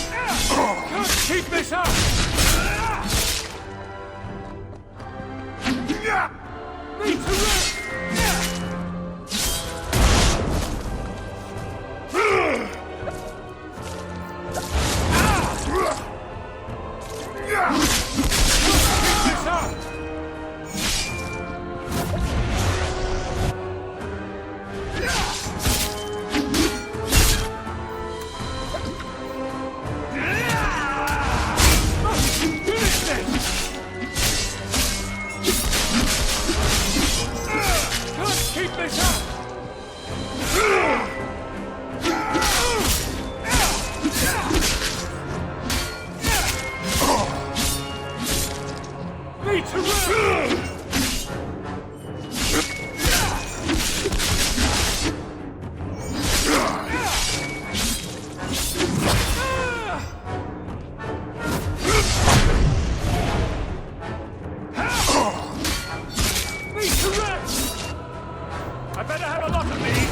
O: I better have a lot of these.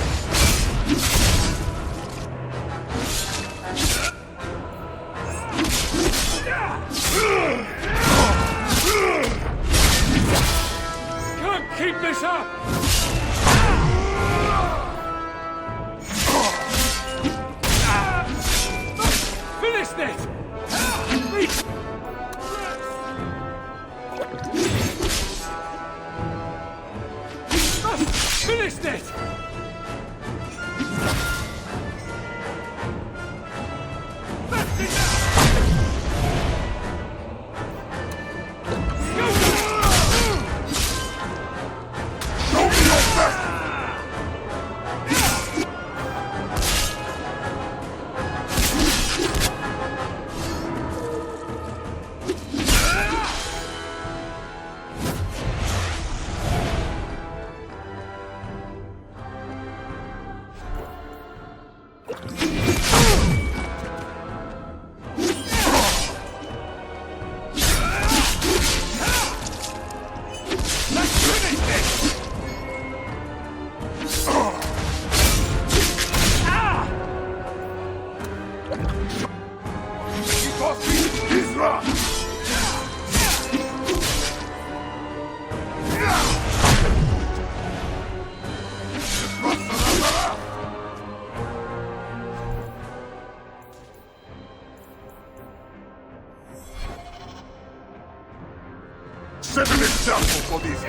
O: Can't keep this up! Finish this! Finish this!
I: Set an example for these.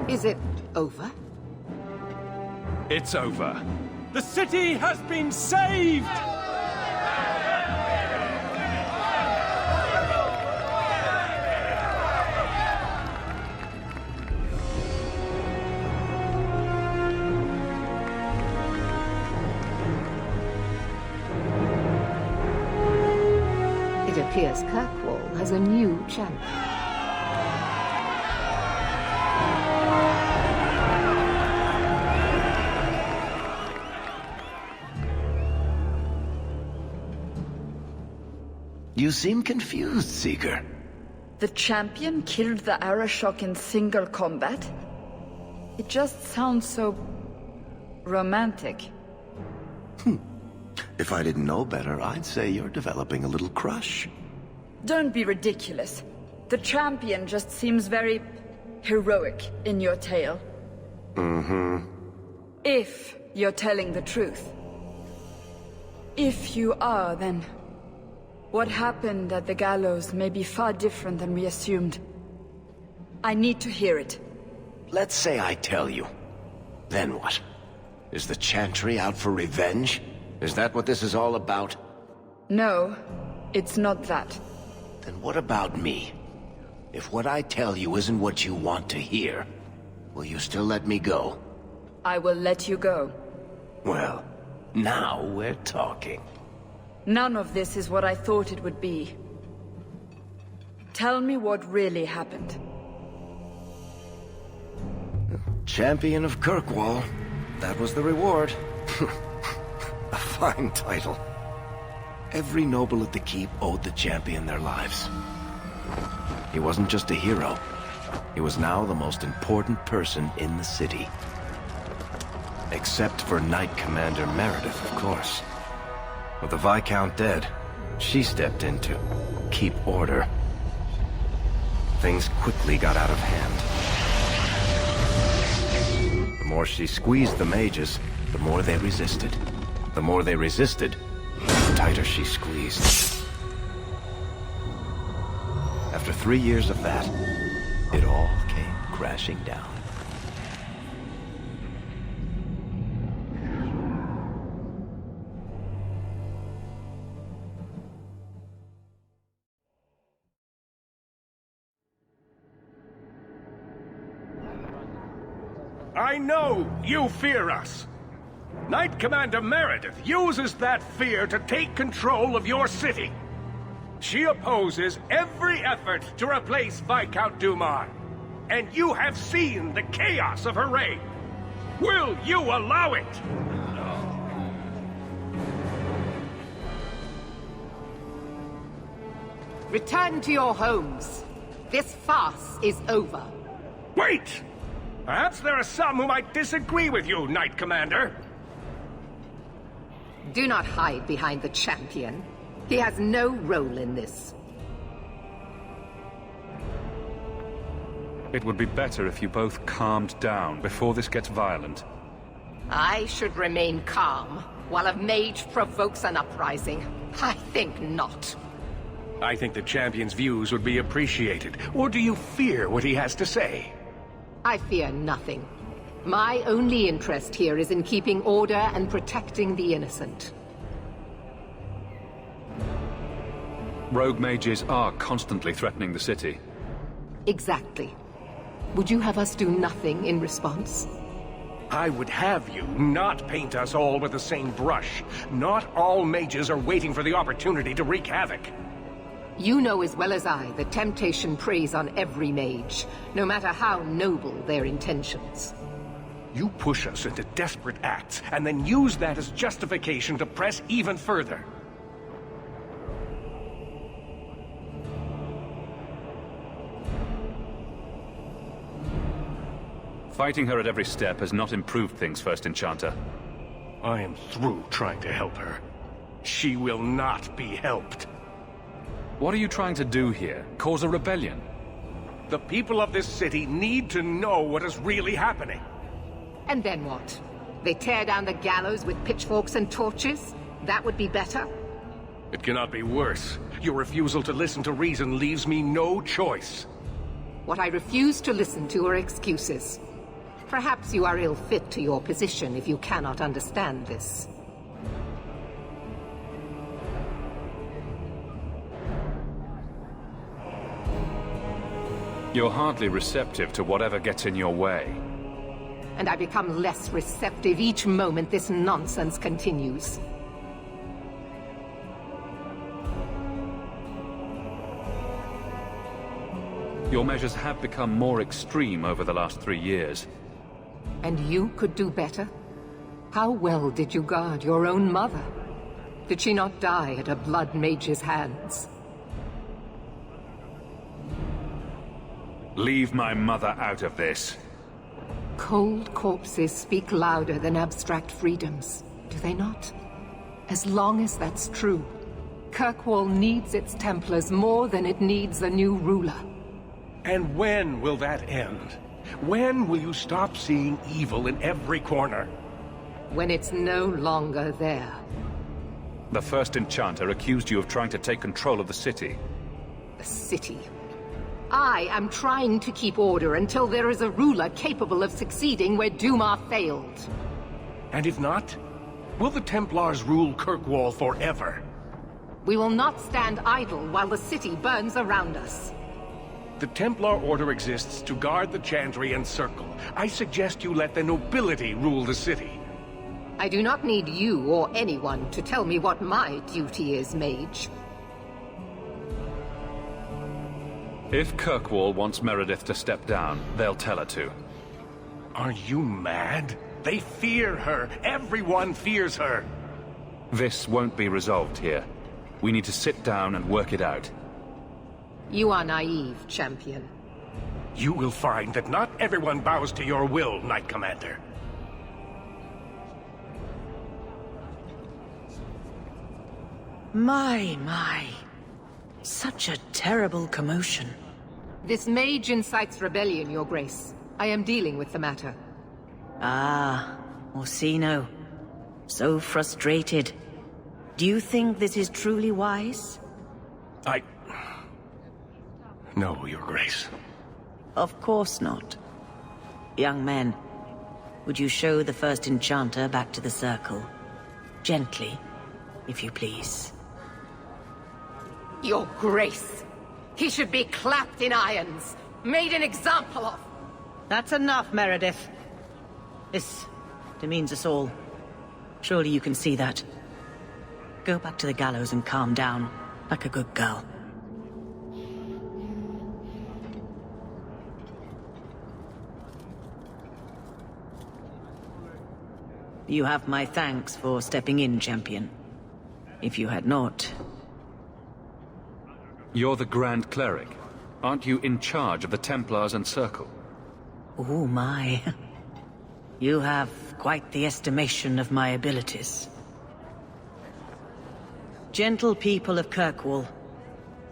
K: Is it over?
O: It's over. The city has been saved!
K: It appears Kirkwall has a new champion.
C: You seem confused, Seeker.
Q: The champion killed the Arashok in single combat? It just sounds so... romantic.
C: If I didn't know better, I'd say you're developing a little crush.
Q: Don't be ridiculous. The champion just seems very... heroic in your tale.
C: Mm-hmm.
Q: If you're telling the truth. If you are, then... what happened at the gallows may be far different than we assumed. I need to hear it.
C: Let's say I tell you. Then what? Is the Chantry out for revenge? Is that what this is all about?
Q: No, it's not that.
C: Then what about me? if what I tell you isn't what you want to hear, will you still let me go?
Q: I will let you go.
C: Well, now we're talking.
Q: None of this is what I thought it would be. Tell me what really happened.
C: Champion of Kirkwall. That was the reward. A fine title. Every noble at the keep owed the champion their lives. He wasn't just a hero. He was now the most important person in the city. Except for Knight Commander Meredith, of course. With the Viscount dead, she stepped in to keep order. Things quickly got out of hand. The more she squeezed the mages, the more they resisted. The more they resisted, the tighter she squeezed. After 3 years of that, it all came crashing down.
O: I know you fear us. Knight Commander Meredith uses that fear to take control of your city. She opposes every effort to replace Viscount Dumar. And you have seen the chaos of her reign. Will you allow it?
K: Return to your homes. This farce is over.
O: Wait! Perhaps there are some who might disagree with you, Knight Commander.
K: Do not hide behind the champion. He has no role in this.
L: It would be better if you both calmed down before this gets violent.
K: I should remain calm while a mage provokes an uprising. I think not.
O: I think the champion's views would be appreciated. Or do you fear what he has to say?
K: I fear nothing. My only interest here is in keeping order and protecting the innocent.
G: Rogue mages are constantly threatening the city.
K: Exactly. Would you have us do nothing in response?
O: I would have you not paint us all with the same brush. Not all mages are waiting for the opportunity to wreak havoc.
K: You know as well as I that temptation preys on every mage, no matter how noble their intentions.
O: You push us into desperate acts, and then use that as justification to press even further.
G: Fighting her at every step has not improved things, First Enchanter.
O: I am through trying to help her. She will not be helped.
G: What are you trying to do here? Cause a rebellion?
O: The people of this city need to know what is really happening.
K: And then what? They tear down the gallows with pitchforks and torches? That would be better?
O: It cannot be worse. Your refusal to listen to reason leaves me no choice.
K: What I refuse to listen to are excuses. Perhaps you are ill-fit to your position if you cannot understand this.
G: You're hardly receptive to whatever gets in your way.
K: And I become less receptive each moment this nonsense continues.
G: Your measures have become more extreme over the last 3 years.
K: And you could do better? How well did you guard your own mother? Did she not die at a blood mage's hands?
G: Leave my mother out of this.
K: Cold corpses speak louder than abstract freedoms, do they not? As long as that's true, Kirkwall needs its Templars more than it needs a new ruler.
O: And when will that end? When will you stop seeing evil in every corner?
K: When it's no longer there.
G: The First Enchanter accused you of trying to take control of the city.
K: The city? I am trying to keep order until there is a ruler capable of succeeding where Dumar failed.
O: And if not, will the Templars rule Kirkwall forever?
K: We will not stand idle while the city burns around us.
O: The Templar Order exists to guard the Chandrian Circle. I suggest you let the nobility rule the city.
K: I do not need you or anyone to tell me what my duty is, mage.
G: If Kirkwall wants Meredith to step down, they'll tell her to.
O: Are you mad? They fear her. Everyone fears her.
G: This won't be resolved here. We need to sit down and work it out.
K: You are naive, champion.
O: You will find that not everyone bows to your will, Knight Commander.
D: My. Such a terrible commotion.
K: This mage incites rebellion, Your Grace. I am dealing with the matter.
D: Ah, Orsino. So frustrated. Do you think this is truly wise?
O: No, Your Grace.
D: Of course not. Young men, would you show the first enchanter back to the circle? Gently, if you please.
K: Your Grace! He should be clapped in irons, made an example of!
D: That's enough, Meredith. This demeans us all. Surely you can see that. Go back to the gallows and calm down, like a good girl. You have my thanks for stepping in, champion. If you had not...
G: You're the Grand Cleric. Aren't you in charge of the Templars and Circle?
D: Oh my. You have quite the estimation of my abilities. Gentle people of Kirkwall,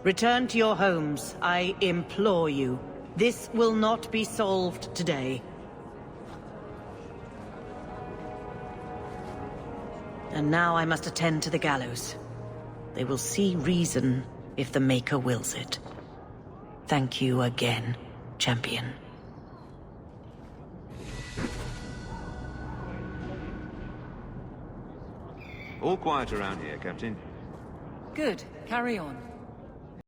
D: return to your homes, I implore you. This will not be solved today. And now I must attend to the gallows. They will see reason if the Maker wills it. Thank you again, champion.
V: All quiet around here, Captain.
P: Good. Carry on.